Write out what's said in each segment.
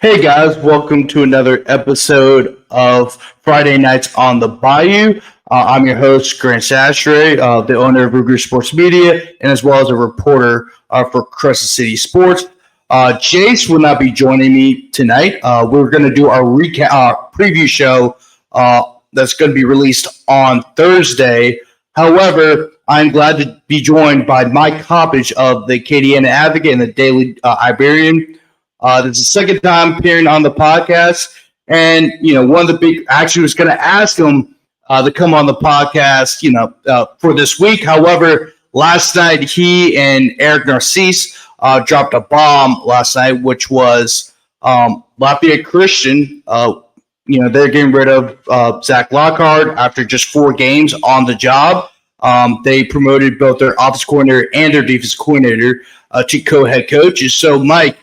Hey guys, welcome to another episode of Friday Nights on the Bayou. I'm your host, Grant Sastre, the owner of Ruger Sports Media, and as well as a reporter for Crescent City Sports. Jace will not be joining me tonight. We're going to do our preview show that's going to be released on Thursday. However, I'm glad to be joined by Mike Coppage of the Acadiana Advocate and the Daily Iberian. This is the second time appearing on the podcast. And, one of the big, actually was going to ask him to come on the podcast, for this week. However, last night he and Eric Narcisse dropped a bomb last night, which was Lafayette Christian. They're getting rid of Zach Lochard after just 4 games on the job. They promoted both their offensive coordinator and their defensive coordinator to co-head coaches. So, Mike,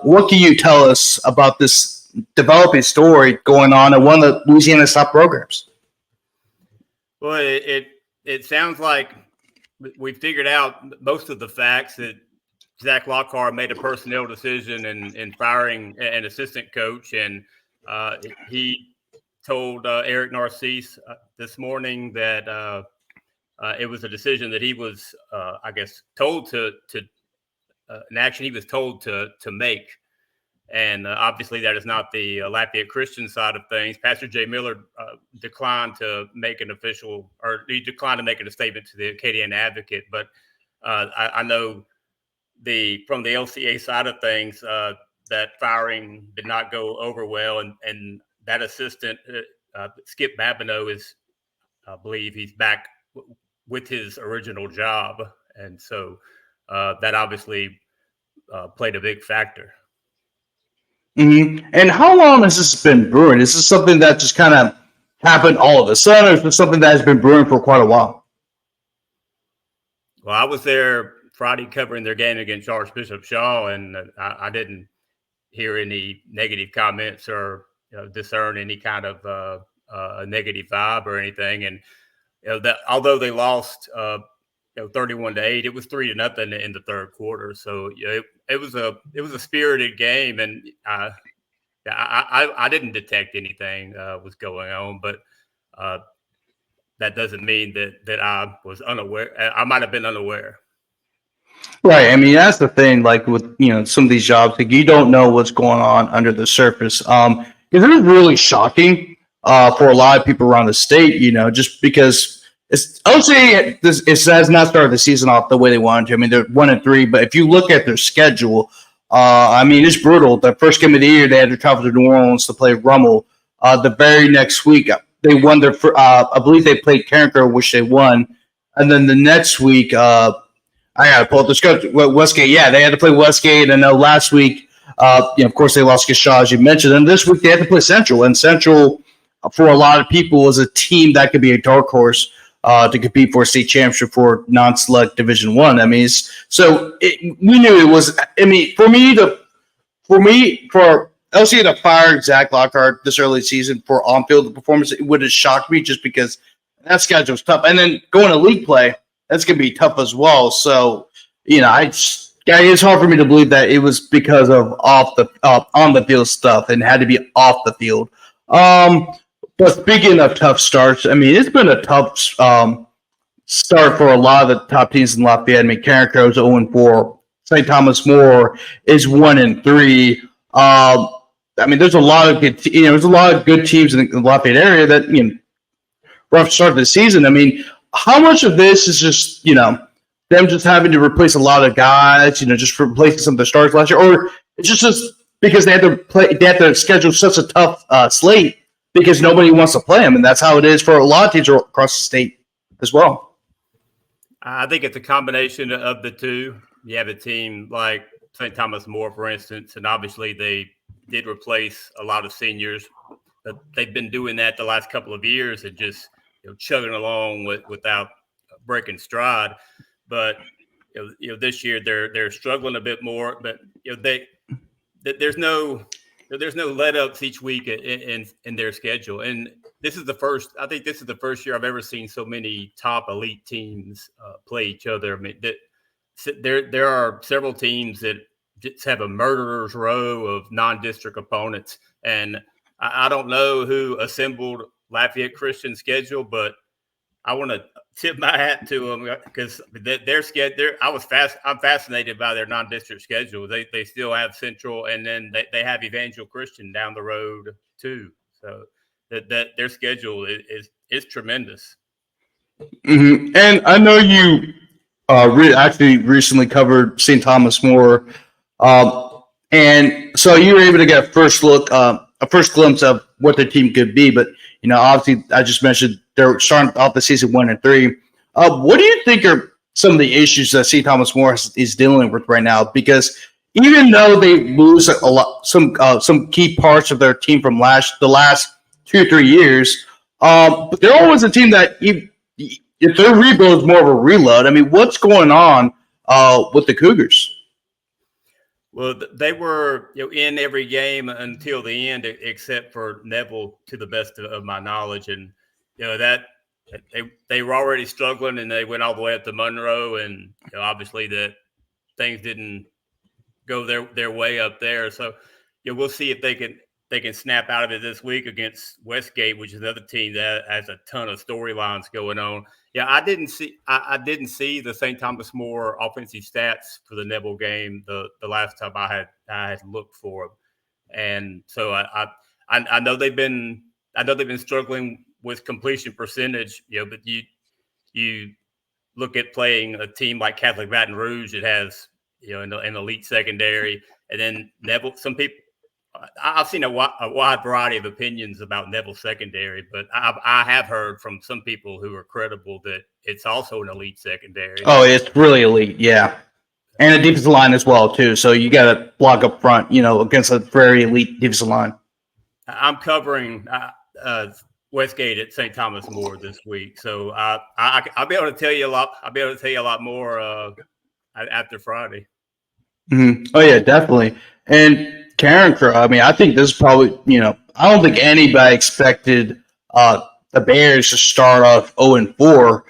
what can you tell us about this developing story going on at one of the Louisiana's top programs? Well, it sounds like we figured out most of the facts that Zach Lochard made a personnel decision in firing an assistant coach, and he told Eric Narcisse this morning that it was a decision that he was, told to an action he was told to make. And obviously that is not the Lafayette Christian side of things. Pastor Jay Miller declined to make a statement to the Acadiana Advocate. But I know from the LCA side of things, that firing did not go over well. And that assistant, Skip Babineau, I believe he's back with his original job. And so that obviously played a big factor. Mm-hmm. And how long has this been brewing? Is this something that just kind of happened all of a sudden, or is this something that has been brewing for quite a while? Well, I was there Friday covering their game against Archbishop Shaw, and I didn't hear any negative comments or discern any kind of a negative vibe or anything. And although they lost 31-8, it was 3-0 in the third quarter. So it was a spirited game, and I didn't detect anything was going on, but that doesn't mean that I was unaware. I might have been unaware. Right. I mean, that's the thing. Like with some of these jobs, like you don't know what's going on under the surface. Because it is really shocking for a lot of people around the state. Just because. I would say it has not started the season off the way they wanted to. I mean, they're 1-3, but if you look at their schedule, it's brutal. The first game of the year, they had to travel to New Orleans to play Rummel. The very next week, they won their. I believe they played Carencro, which they won, and then the next week, I gotta pull up the schedule. Westgate, yeah, they had to play Westgate, and last week, of course, they lost to Shaw, as you mentioned, and this week they had to play Central, and Central, for a lot of people, was a team that could be a dark horse. To compete for a state championship for non-select Division I. I mean, we knew it was. I mean, for LCA to fire Zach Lochard this early season for on-field performance, it would have shocked me just because that schedule was tough. And then going to league play, that's going to be tough as well. So, it's hard for me to believe that it was because of on the field stuff and had to be off the field. But speaking of tough starts, I mean, it's been a tough start for a lot of the top teams in Lafayette. I mean, Carencro is 0-4. St. Thomas More is 1-3. There's a lot of good teams in the Lafayette area that rough start of the season. I mean, how much of this is just them just having to replace a lot of guys, just replacing some of the stars last year, or it's just because they had to schedule such a tough slate. Because nobody wants to play them, and that's how it is for a lot of teams across the state as well. I think it's a combination of the two. You have a team like St. Thomas More, for instance, and obviously they did replace a lot of seniors. They've been doing that the last couple of years and just chugging along without breaking stride. But this year they're struggling a bit more. But there's no let-ups each week in their schedule. And this is the first year I've ever seen so many top elite teams play each other. I mean, there are several teams that just have a murderer's row of non-district opponents. And I don't know who assembled Lafayette Christian schedule, but I want to tip my hat to them because their schedule. I'm fascinated by their non-district schedule. They still have Central, and then they have Evangel Christian down the road too. So that their schedule is tremendous. Mm-hmm. And I know you actually recently covered St. Thomas More, and so you were able to get a first look, a first glimpse of what their team could be. But obviously, I just mentioned they're starting off the season 1-3. What do you think are some of the issues that St. Thomas More is dealing with right now? Because even though they lose a lot, some key parts of their team from the last 2 or 3 years, but they're always a team that if their rebuild is more of a reload. I mean, what's going on with the Cougars? Well, they were in every game until the end, except for Neville, to the best of my knowledge, and that they were already struggling, and they went all the way up to Monroe, and obviously that things didn't go their way up there. So we'll see if they can snap out of it this week against Westgate, which is another team that has a ton of storylines going on. Yeah, I didn't see the St. Thomas More offensive stats for the Neville game the last time I had looked for them, and so I know they've been struggling with completion percentage. But you look at playing a team like Catholic Baton Rouge that has an elite secondary, and then Neville. Some people. I've seen a wide variety of opinions about Neville secondary, but I have heard from some people who are credible that it's also an elite secondary. Oh, it's really elite, yeah. And a defensive line as well, too. So you got to block up front, against a very elite defensive line. I'm covering Westgate at St. Thomas More this week, so I'll be able to tell you a lot. I'll be able to tell you a lot more after Friday. Mm-hmm. Oh yeah, definitely. And Karen Crow, I mean, I think this is probably, I don't think anybody expected the Bears to start off 0-4,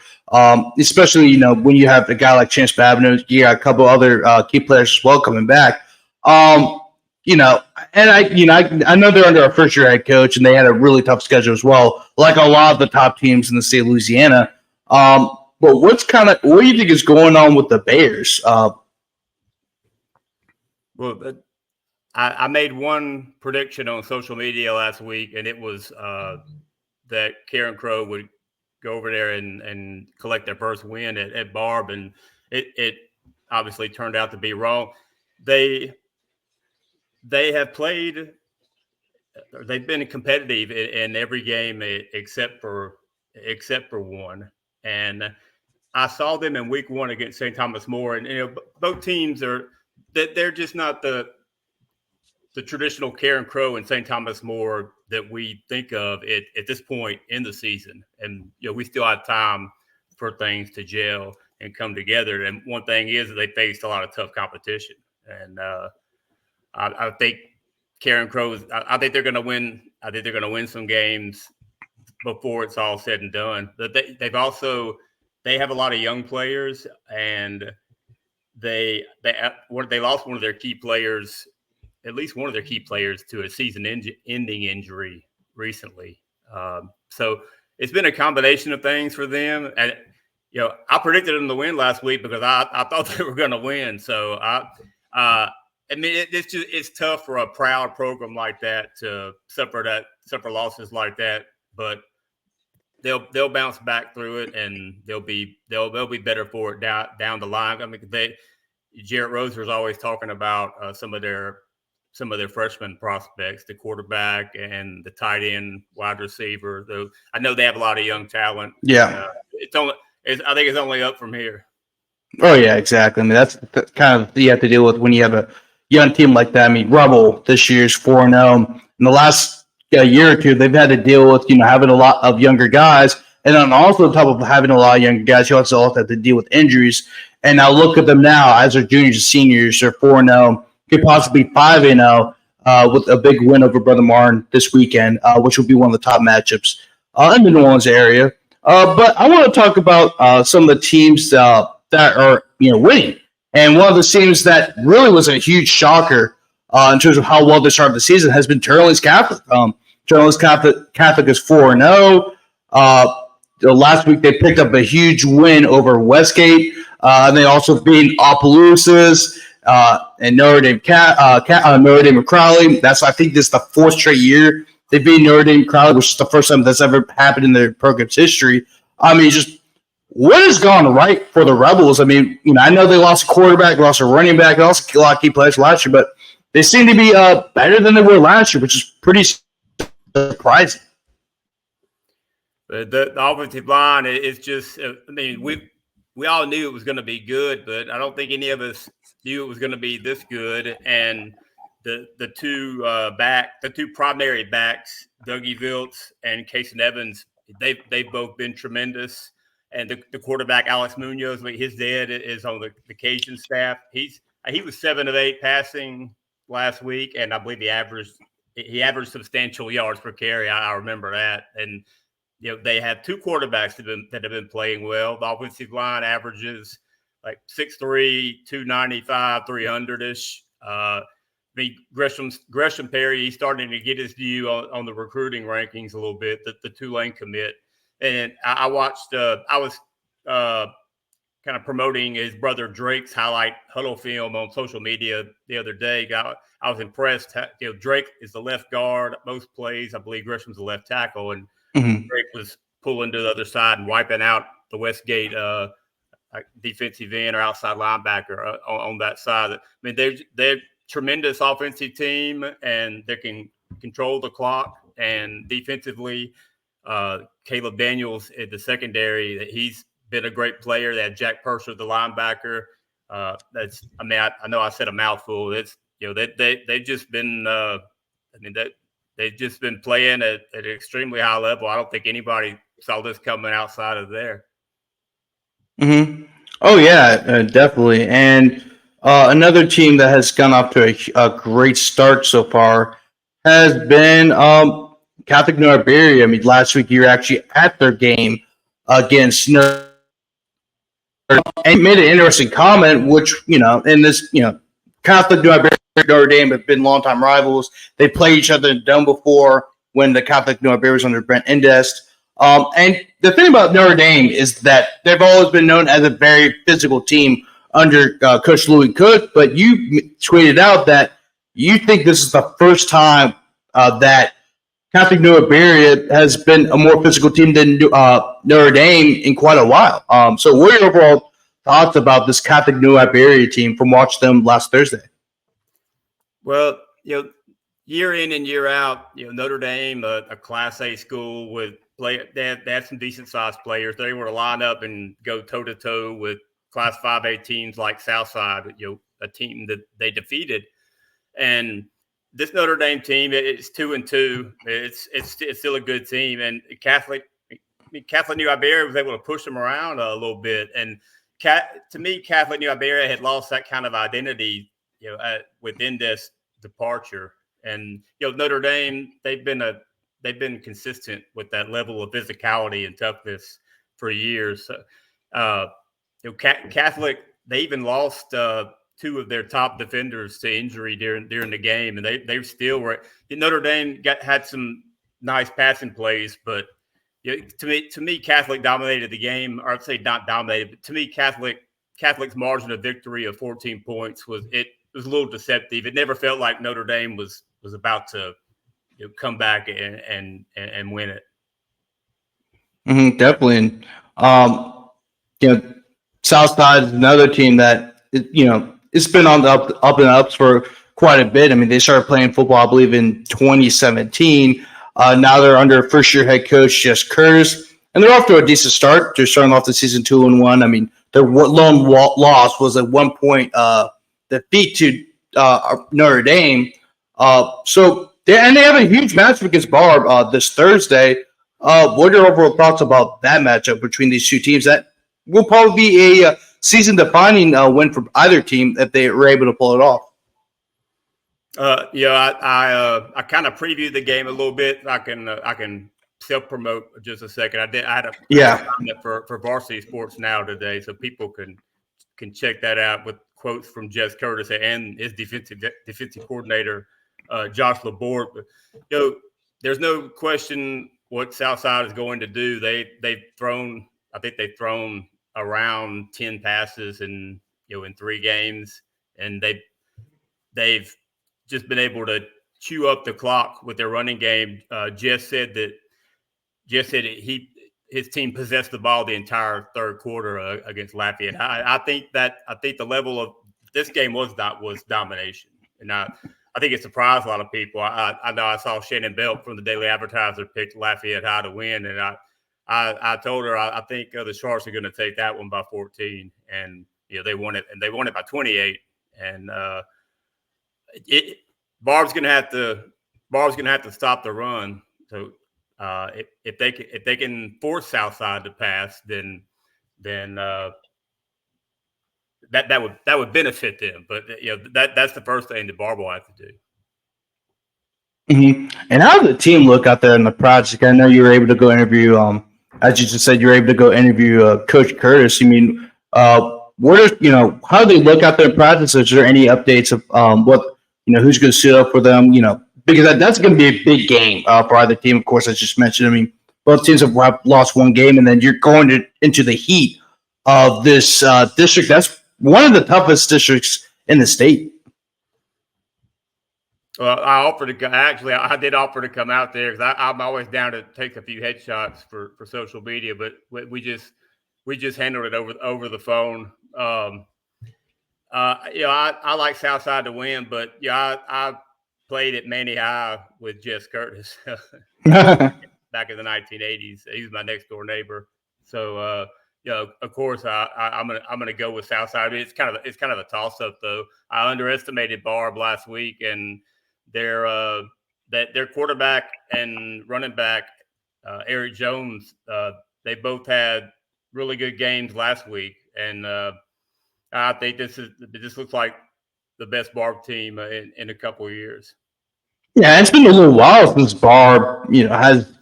especially, when you have a guy like Chance Babineau, you got a couple other key players as well coming back. And I know they're under a first-year head coach, and they had a really tough schedule as well, like a lot of the top teams in the state of Louisiana. But what do you think is going on with the Bears? Well, I made one prediction on social media last week, and it was that Karen Crow would go over there and collect their first win at Barb, and it obviously turned out to be wrong. They've been competitive in every game except for one, and I saw them in week 1 against St. Thomas More, and both teams they're just not the traditional Karen Crow and St. Thomas More that we think of at this point in the season. And, we still have time for things to gel and come together. And one thing is that they faced a lot of tough competition. And I think Karen Crow I think they're going to win. I think they're going to win some games before it's all said and done. But they have a lot of young players, and they lost one of their key players, at least one of their key players, to a season-ending injury recently. So it's been a combination of things for them. And I predicted them to win last week because I thought they were going to win. So I mean, it's tough for a proud program like that to suffer losses like that, but they'll bounce back through it, and they'll be better for it down the line. I mean, Jarrett Roser is always talking about some of their freshman prospects, the quarterback and the tight end, wide receiver. Though I know they have a lot of young talent. Yeah, I think it's only up from here. Oh yeah, exactly. I mean, that's kind of you have to deal with when you have a young team like that. I mean, Rebel this year's 4-0. In the last year or two, they've had to deal with having a lot of younger guys, and then also on top of having a lot of younger guys, you also have to deal with injuries. And now look at them now as their juniors and seniors. They're 4-0, could possibly 5-0 with a big win over Brother Martin this weekend, which will be one of the top matchups in the New Orleans area. But I want to talk about some of the teams that are winning. And one of the teams that really was a huge shocker in terms of how well they started the season has been Teurlings Catholic. Teurlings Catholic is 4-0. Last week they picked up a huge win over Westgate. And they also beat Opelousas and Notre Dame and Crowley. I think this is the fourth straight year they beat Notre Dame Crowley, which is the first time that's ever happened in their program's history. I mean, just what has gone right for the Rebels? I mean, I know they lost a quarterback, lost a running back, lost a lot of key players last year, but they seem to be better than they were last year, which is pretty surprising. The offensive line is just, we all knew it was going to be good, but I don't think any of us knew it was going to be this good. And the two primary backs, Dougie Viltz and Kason Evans, they've both been tremendous. And the quarterback, Alex Munoz, his dad is on the Cajun staff. He was 7 of 8 passing last week, and I believe he averaged substantial yards per carry. I remember that. And they have 2 quarterbacks that have been playing well. The offensive line averages like 6'3", 295, 300-ish. Gresham Perry, he's starting to get his due on the recruiting rankings a little bit, the Tulane commit. And I watched, I was kind of promoting his brother Drake's highlight huddle film on social media the other day. I was impressed. Drake is the left guard most plays. I believe Gresham's the left tackle. And Drake was pulling to the other side and wiping out the Westgate defensive end or outside linebacker on that side. I mean, they're tremendous offensive team, and they can control the clock. And defensively, Caleb Daniels at the secondary, he's been a great player. They had Jack Purser, the linebacker. I know I said a mouthful. It's they've just been they've just been playing at an extremely high level. I don't think anybody saw this coming outside of there. Mm-hmm. Oh yeah, definitely. And another team that has gone off to a great start so far has been Catholic New Iberia. I mean, last week you were actually at their game against Notre Dame and made an interesting comment, which, in this, Catholic New Iberia and Notre Dame have been longtime rivals. They played each other in Dome before when the Catholic New Iberia was under Brent Indest. And the thing about Notre Dame is that they've always been known as a very physical team under Coach Louis Cook, but you tweeted out that you think this is the first time that Catholic New Iberia has been a more physical team than Notre Dame in quite a while. So what are your overall thoughts about this Catholic New Iberia team from watching them last Thursday? Well, year in and year out, Notre Dame, a Class A school with they had some decent sized players. They were to line up and go toe to toe with Class 5A teams like Southside, a team that they defeated. And this Notre Dame team, it's 2-2. It's still a good team. And Catholic New Iberia was able to push them around a little bit. And to me, Catholic New Iberia had lost that kind of identity, with Indest departure. And Notre Dame, they've been consistent with that level of physicality and toughness for years. Catholic, they even lost 2 of their top defenders to injury during the game, and they still were. Notre Dame had some nice passing plays, but to me, Catholic dominated the game. Or I'd say not dominated, but to me, Catholic's margin of victory of 14 points was a little deceptive. It never felt like Notre Dame was about to come back and win it. Mm-hmm, definitely. And, Southside is another team that, it's been on the up and ups for quite a bit. I mean, they started playing football, I believe, in 2017. Now they're under first-year head coach Jess Curtis, and they're off to a decent start. They're starting off the season 2-1. I mean, their lone loss was a 1-point defeat to Notre Dame. They have a huge matchup against Barb this Thursday. What are your overall thoughts about that matchup between these two teams? That will probably be a season-defining win for either team if they were able to pull it off. I kind of previewed the game a little bit. I can self-promote just a second. I had a comment for Varsity Sports Now today, so people can check that out with quotes from Jess Curtis and his defensive coordinator, Josh Laborde. But, there's no question what Southside is going to do. They've thrown around 10 passes in 3 games, and they've just been able to chew up the clock with their running game. Jess said his team possessed the ball the entire third quarter against Lafayette. I think the level of this game was domination, and I think it surprised a lot of people. I know I saw Shannon Belt from the Daily Advertiser picked Lafayette High to win, and I told her I think the Sharks are going to take that one by 14, and they won it, and they won it by 28, and Barb's going to have to stop the run. So if they can force Southside to pass, then that would benefit them. But that's the first thing that Barb will have to do. Mm-hmm. And how did the team look out there in the project? I know you were able to go interview. As you just said, you were able to go interview Coach Curtis. You mean, what are how do they look out there in practice? Is there any updates of what who's going to suit up for them? Because that's going to be a big game for either team. Of course, I just mentioned. I mean, both teams have lost one game, and then you're going into the heat of this district. That's one of the toughest districts in the state. Well, I did offer to come out there because I'm always down to take a few headshots for social media, but we just handled it over the phone. I like Southside to win, but I played at Manny High with Jess Curtis back in the 1980s. He was my next door neighbor, so of course I'm gonna go with Southside. I mean, it's kind of a toss up though. I underestimated Barb last week, and their quarterback and running back Eric Jones, they both had really good games last week, and I think this looks like the best Barb team in a couple of years. Yeah, it's been a little while since Barb, has.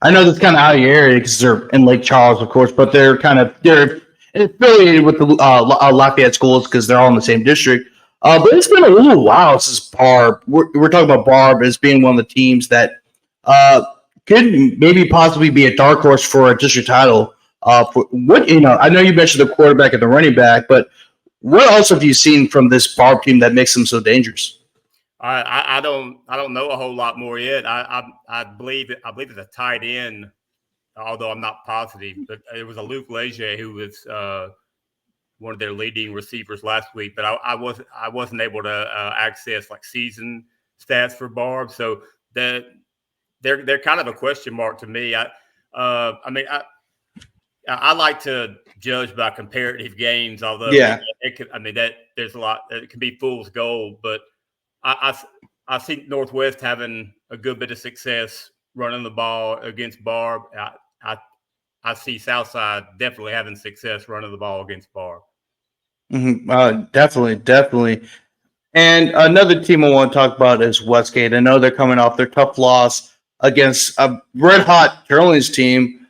I know that's kind of out of your area because they're in Lake Charles, of course, but they're affiliated with the Lafayette schools because they're all in the same district. But it's been a little while since Barb. We're talking about Barb as being one of the teams that could maybe possibly be a dark horse for a district title. I know you mentioned the quarterback and the running back, but what else have you seen from this Barb team that makes them so dangerous? I don't know a whole lot more yet. I believe it's a tight end, although I'm not positive. But it was a Luke Leger who was one of their leading receivers last week. But I wasn't able to access like season stats for Barb, so they're kind of a question mark to me. I like to judge by comparative games, although there's a lot. It can be fool's gold, but I see Northwest having a good bit of success running the ball against Barb. I see Southside definitely having success running the ball against Barb. Mm-hmm. Definitely. And another team I want to talk about is Westgate. I know they're coming off their tough loss against a red-hot Teurlings team,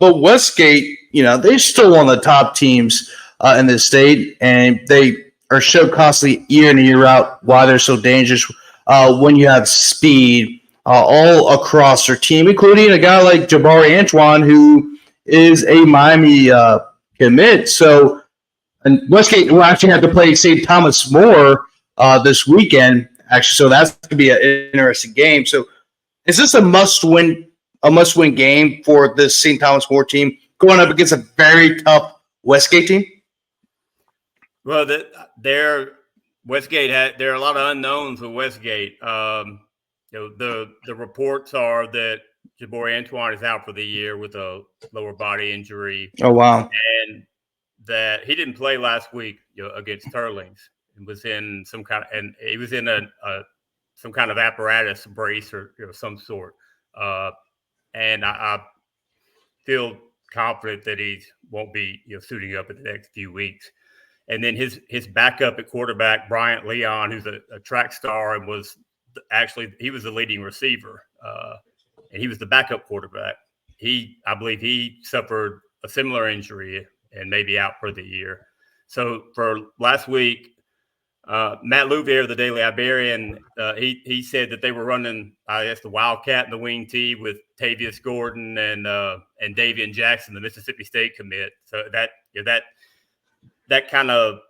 but Westgate, they're still one of the top teams in the state, and they are shown constantly year in and year out why they're so dangerous when you have speed all across their team, including a guy like Jabari Antoine, who is a Miami commit. So, and Westgate will actually have to play St. Thomas More this weekend, actually. So that's going to be an interesting game. So, is this a must-win game for this St. Thomas More team going up against a very tough Westgate team? Well, Westgate there are a lot of unknowns with Westgate. The reports are that Jabari Antoine is out for the year with a lower body injury. Oh wow! And that he didn't play last week against Teurlings. He was in some kind of apparatus brace or some sort. And I feel confident that he won't be suiting up in the next few weeks. And then his backup at quarterback, Bryant Leon, who's a track star and he was the leading receiver, and he was the backup quarterback. I believe he suffered a similar injury and may be out for the year. So for last week, Matt Louvier of the Daily Iberian, he said that they were running, I guess, the Wildcat and the wing tee with Tavius Gordon and Davian Jackson, the Mississippi State commit. So that kind of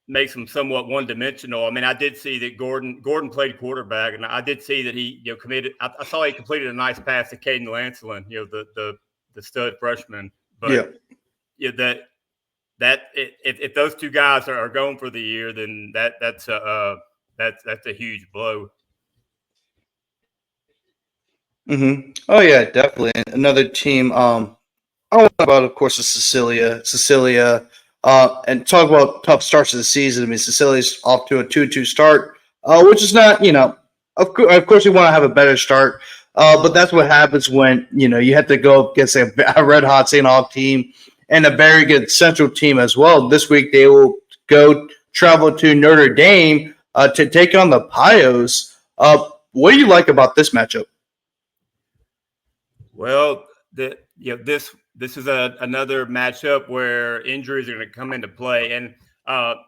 makes him somewhat one dimensional. I mean, I did see that Gordon played quarterback, and I did see that he committed. I saw he completed a nice pass to Caden Lancelin, the stud freshman. But that if those two guys are going for the year, then that's a huge blow. Mm-hmm. Oh yeah, definitely. Another team. I want to talk about, of course, is Cecilia, and talk about tough starts to the season. I mean, Cecilia's off to a 2-2 start, which is not, of course, we want to have a better start, but that's what happens when you have to go against a red hot St. Aug team and a very good Central team as well. This week they will travel to Notre Dame to take on the Pios. What do you like about this matchup? Well, this is another matchup where injuries are going to come into play, and I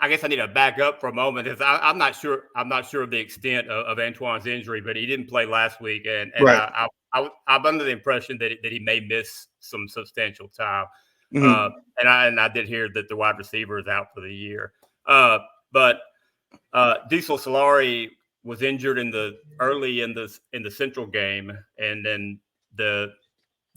guess I need to back up for a moment because I'm not sure of the extent of Antoine's injury, but he didn't play last week, and right. I'm under the impression that he may miss some substantial time. Mm-hmm. And I did hear that the wide receiver is out for the year. But Diesel Solari was injured early in the Central game, and then the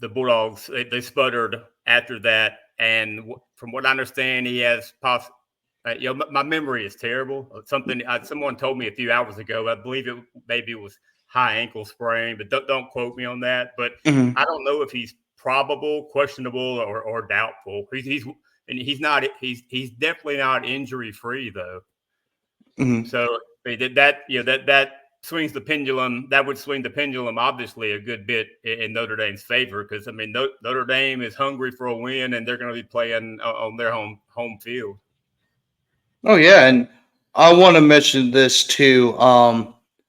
Bulldogs they sputtered after that. And from what I understand, he has my memory is terrible. Someone told me a few hours ago. I believe maybe it was high ankle sprain, but don't quote me on that. But mm-hmm. I don't know if he's probable, questionable, or doubtful. He's definitely not injury free though. Mm-hmm. So that swings the pendulum. That would swing the pendulum obviously a good bit in Notre Dame's favor because I mean Notre Dame is hungry for a win and they're going to be playing on their home field. Oh yeah, and I want to mention this too.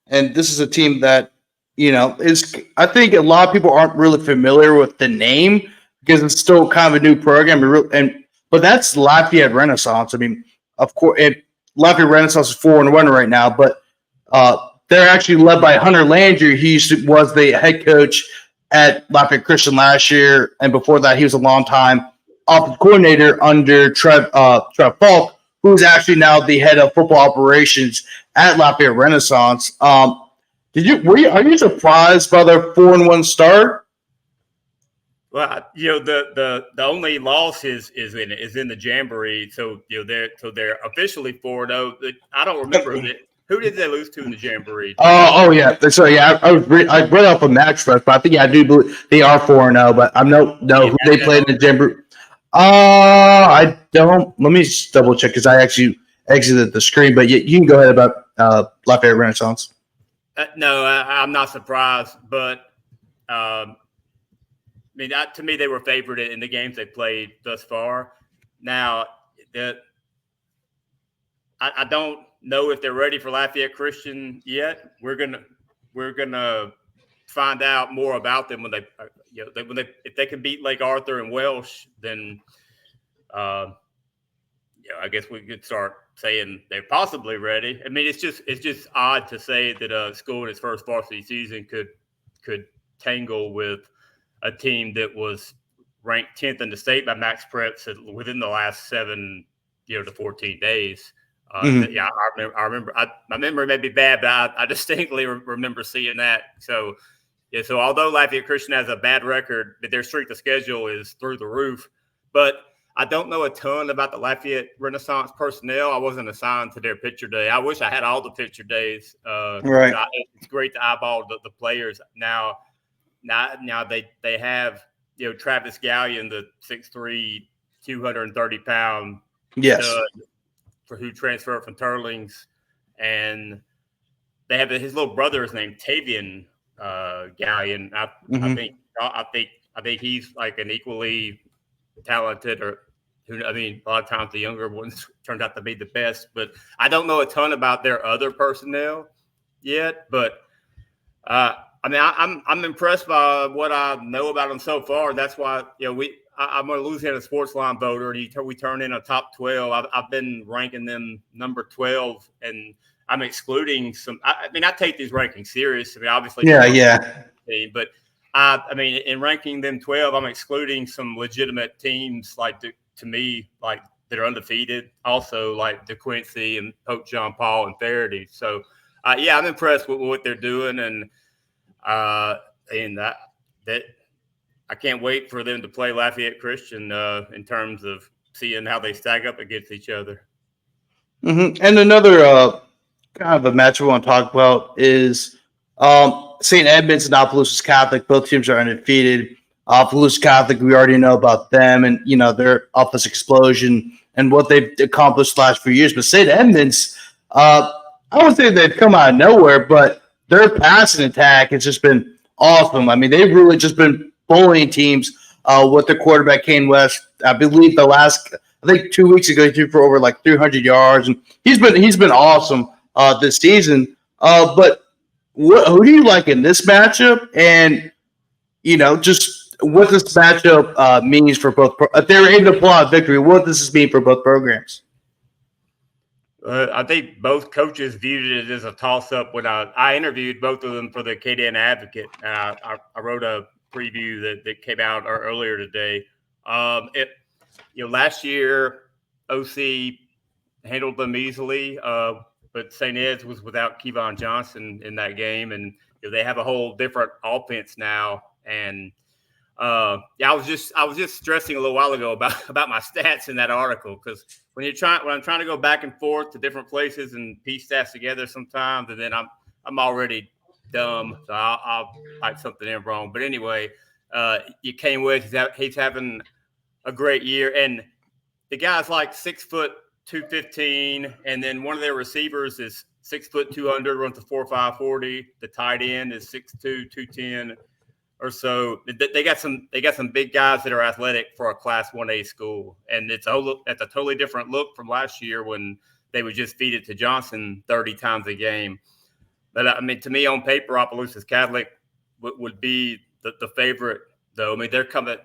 And this is a team that is. I think a lot of people aren't really familiar with the name because it's still kind of a new program. But that's Lafayette Renaissance. I mean, of course, Lafayette Renaissance is 4-1 right now, but they're actually led by Hunter Landry. He was the head coach at Lafayette Christian last year, and before that, he was a long-time offensive coordinator under Trev Falk, who's actually now the head of football operations at Lafayette Renaissance. Are you surprised by their 4-1 start? Well, the only loss is in the Jamboree, so they're officially 4-0. I don't remember who did they lose to in the Jamboree. Oh yeah, so yeah, I read off a match first, but I think I do believe they are 4-0. But I don't know who they played in the Jamboree. I don't. Let me just double check because I actually exited the screen. But you can go ahead about Lafayette Renaissance. No, I'm not surprised. But I mean, to me, they were favored in the games they played thus far. Now, I don't know if they're ready for Lafayette Christian yet. We're gonna find out more about them when they if they can beat Lake Arthur and Welsh, then I guess we could start saying they're possibly ready. I mean, it's just odd to say that a school in its first varsity season could tangle with a team that was ranked 10th in the state by Max Preps within the last 7 to 14 days. Mm-hmm. Yeah, I remember. My memory may be bad, but I distinctly remember seeing that. So. Yeah, so although Lafayette Christian has a bad record, their strength of schedule is through the roof. But I don't know a ton about the Lafayette Renaissance personnel. I wasn't assigned to their picture day. I wish I had all the picture days. Right. It's great to eyeball the players. Now they have Travis Gallion, the 6'3", 230-pound stud for who transferred from Teurlings, and they have his little brother is named Tavian Gallion. I think he's like an equally talented, a lot of times the younger ones turned out to be the best. But I don't know a ton about their other personnel yet. But I'm impressed by what I know about them so far. That's why I'm a Louisiana sports line voter, and we turn in a top 12. I've been ranking them number 12, and I'm excluding some. I mean, I take these rankings serious. I mean, obviously, Yeah. but I mean, in ranking them 12, I'm excluding some legitimate teams like to me like that are undefeated. Also, like DeQuincy and Pope John Paul and Faraday. So, yeah, I'm impressed with what they're doing, and that I can't wait for them to play Lafayette Christian in terms of seeing how they stack up against each other. And another kind of a match we want to talk about is St. Edmunds and Opelousas Catholic. Both teams are undefeated. Opelousas Catholic, we already know about them and their offensive explosion and what they've accomplished the last few years. But St. Edmunds, I wouldn't say they've come out of nowhere, but their passing attack has just been awesome. I mean, they've really just been bullying teams with their quarterback Kane West. I believe I think 2 weeks ago he threw for over like 300 yards, and he's been awesome this season. But who do you like in this matchup? And just what this matchup means for both. If they're able to pull out a victory, what does this mean for both programs? I think both coaches viewed it as a toss-up when I interviewed both of them for the Acadiana Advocate. I wrote a preview that came out earlier today. Last year OC handled them easily, but St. Ed's was without Kevon Johnson in that game, and they have a whole different offense now. And I was just stressing a little while ago about my stats in that article, because when I'm trying to go back and forth to different places and piece stats together sometimes, and then I'm already dumb, so I'll type something in wrong. But anyway, you came with he's having a great year, and the guy's like 6 foot 215, and then one of their receivers is 6 foot 200, runs a 4.5 40. The tight end is 6'2", 210 or so. They got some big guys that are athletic for a Class 1A school, and that's a totally different look from last year when they would just feed it to Johnson 30 times a game. But I mean, to me, on paper, Opelousas Catholic would be the favorite, though. I mean, they're coming.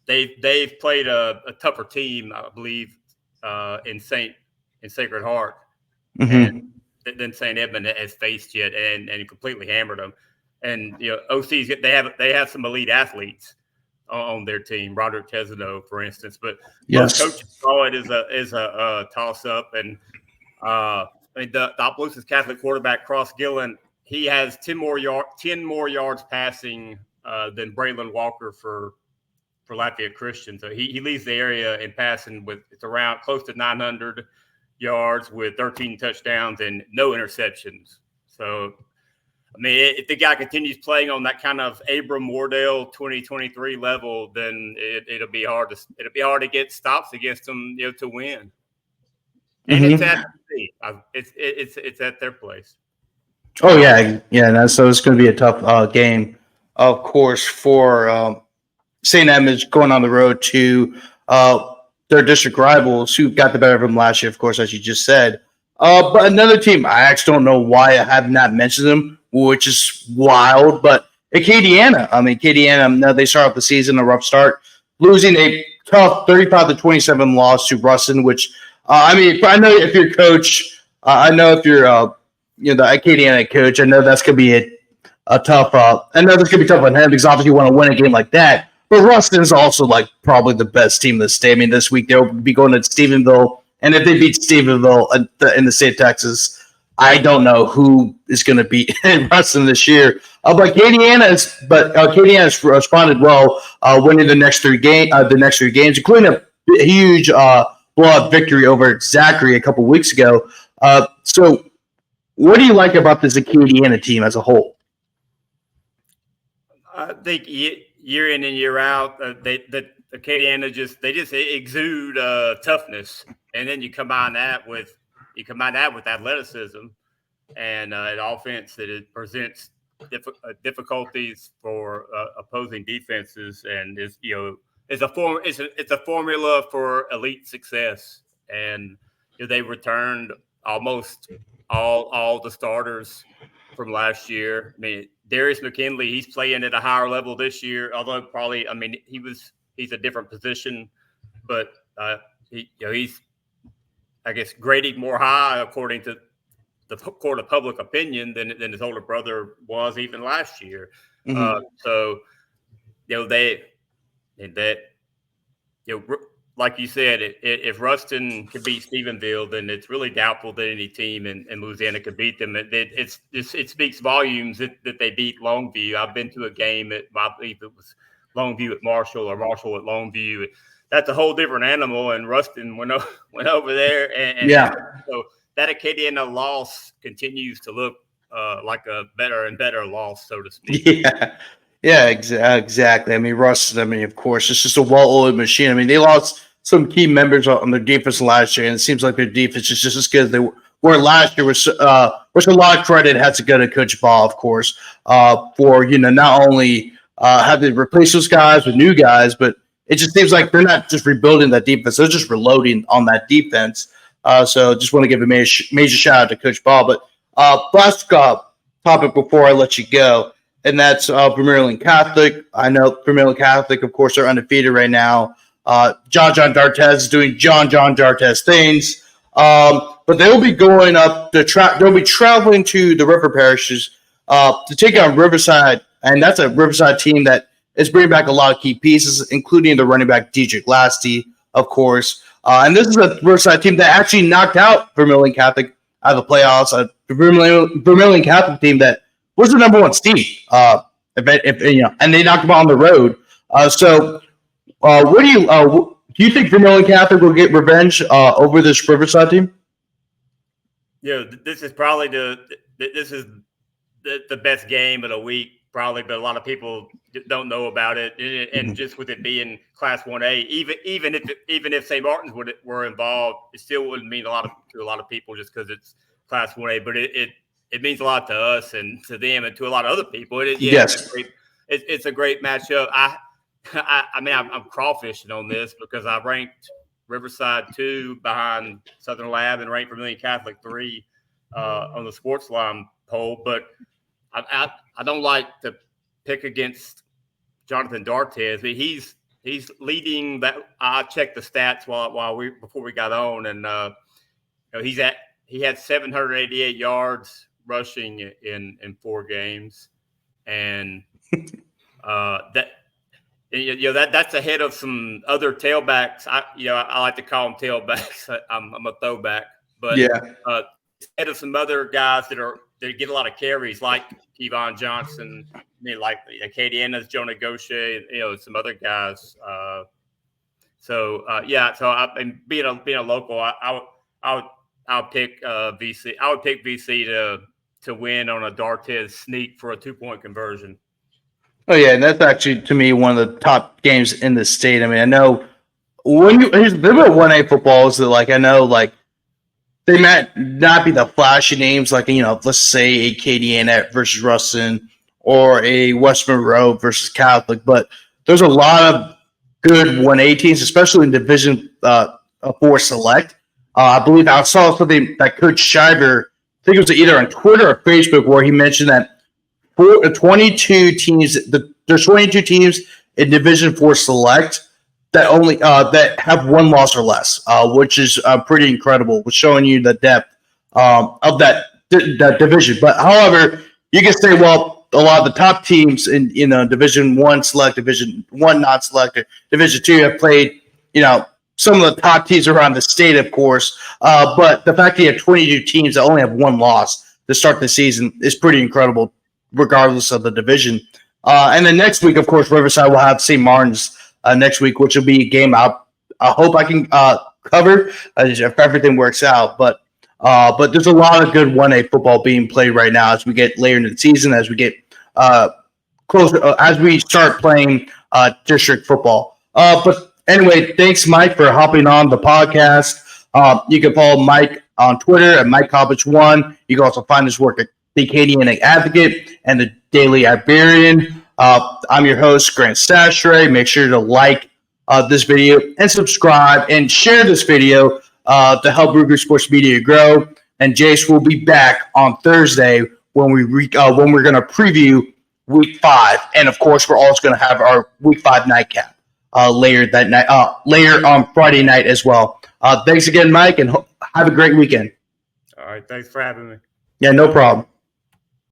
They've played a tougher team, I believe, in Sacred Heart, and than St. Edmund has faced yet, and completely hammered them. And OC's they have some elite athletes on their team, Roderick Tesano, for instance. But most coaches saw it as a toss up. And I mean, the Opelousas Catholic quarterback Cross Gillen, he has 10 more yards passing than Braylon Walker for Lafayette Christian. So he leads the area in passing it's around close to 900 yards with 13 touchdowns and no interceptions. So, I mean, if the guy continues playing on that kind of Abram Wardell 2023 level, then it'll be hard to get stops against them, to win. And it's at their place. Oh yeah. So it's going to be a tough game, of course, for St. Edmunds going on the road to their district rivals who got the better of them last year, of course, as you just said. But another team, I actually don't know why I have not mentioned them, which is wild, but Acadiana. I mean, Acadiana, they start off the season, a rough start, losing a tough 35-27 loss to Ruston, which, I mean, I know if you're coach, I know if you're, the Acadiana coach, I know that's going to be a tough, I know that's going to be tough on him because obviously you want to win a game like that. But Ruston's also like probably the best team in the state. I mean, this week they'll be going to Stephenville, and if they beat Stephenville in the state of Texas, I don't know who is going to beat Ruston this year. But Acadiana has responded well, winning the next three games, including a huge blowout victory over Zachary a couple weeks ago. So, what do you like about this Acadiana team as a whole? I think year in and year out, Acadiana just exude toughness, and then you combine that with athleticism and an offense that it presents difficulties for opposing defenses, and it's a formula for elite success. And they returned almost all the starters from last year. I mean, Darius McKinley, he's playing at a higher level this year, although probably, I mean, he was he's a different position, but he's, I guess, grading more high according to the court of public opinion than his older brother was even last year. Mm-hmm. So like you said, if Ruston can beat Stephenville, then it's really doubtful that any team in Louisiana could beat them. It speaks volumes that they beat Longview. I've been to a game I believe it was Longview at Marshall or Marshall at Longview. That's a whole different animal, and Ruston went over there. And so that Acadiana loss continues to look like a better and better loss, so to speak. Yeah, exactly. I mean, Ruston, I mean, of course, it's just a well-oiled machine. I mean, they lost some key members on their defense last year, and it seems like their defense is just as good as they were last year, which a lot of credit has to go to Coach Ball, of course, for, not only having to replace those guys with new guys, but it just seems like they're not just rebuilding that defense. They're just reloading on that defense. So just want to give a major shout out to Coach Ball. But last topic before I let you go, and that's Vermilion Catholic. I know Vermilion Catholic, of course, are undefeated right now. John Dartez is doing John Dartez things. But they'll be going up they'll be traveling to the river parishes to take on Riverside. And that's a Riverside team that is bringing back a lot of key pieces, including the running back Dietrich Lasty, of course. And this is a Riverside team that actually knocked out Vermilion Catholic out of the playoffs. The Vermilion Catholic team that was the number one seed, and they knocked them out on the road. So, what do you think Vermilion Catholic will get revenge over this Riverside team? This is probably the best game of the week, probably, but a lot of people don't know about it. And just with it being Class 1A, even if St. Martin's were involved, it still wouldn't mean a lot to a lot of people just because it's Class 1A. But it means a lot to us and to them and to a lot of other people. Yes, it's a great matchup. I mean, I'm crawfishing on this because I ranked Riverside 2 behind Southern Lab and ranked Vermilion Catholic 3 on the Sports Line poll. But I don't like to pick against Jonathan Dartez. He's leading that. I checked the stats before we got on, and he had 788 yards rushing in 4 games, and that's ahead of some other tailbacks. I like to call them tailbacks. I'm a throwback, but ahead of some other guys that get a lot of carries, like Kevon Johnson, like Acadiana's Jonah Gaucher, some other guys. So being a local, I'll pick VC. I would pick VC to win on a Dartez sneak for a 2-point conversion. Oh yeah, and that's actually to me one of the top games in the state. I mean, I know here's the thing about 1A football is that I know they might not be the flashy names let's say Acadiana versus Ruston or a West Monroe versus Catholic, but there's a lot of good 1A teams, especially in Division 4 Select. I believe I saw something that Coach Scheiber, I think it was either on Twitter or Facebook, where he mentioned that 22 teams. There's 22 teams in Division 4 Select that only that have 1 loss or less, which is pretty incredible. With showing you the depth of that division. But however, you can say, well, a lot of the top teams in Division 1 Select, Division 1 not Select, or Division 2 have played some of the top teams around the state, of course. But the fact that you have 22 teams that only have 1 loss to start the season is pretty incredible, regardless of the division. And then next week, of course, Riverside will have St. Martin's next week, which will be a game I hope I can cover if everything works out. But there's a lot of good 1A football being played right now as we get later into the season, as we get closer, as we start playing district football. But anyway, thanks, Mike, for hopping on the podcast. You can follow Mike on Twitter at MikeCoppage1. You can also find his work at the Acadiana Advocate and the Daily Iberian. I'm your host, Grant Sashray. Make sure to like this video and subscribe and share this video to help Ruger Sports Media grow. And Jace will be back on Thursday when we're going to preview Week 5, and of course, we're also going to have our Week 5 nightcap. later that night, later on Friday night as well. Thanks again, Mike, and have a great weekend. All right. Thanks for having me. Yeah, no problem.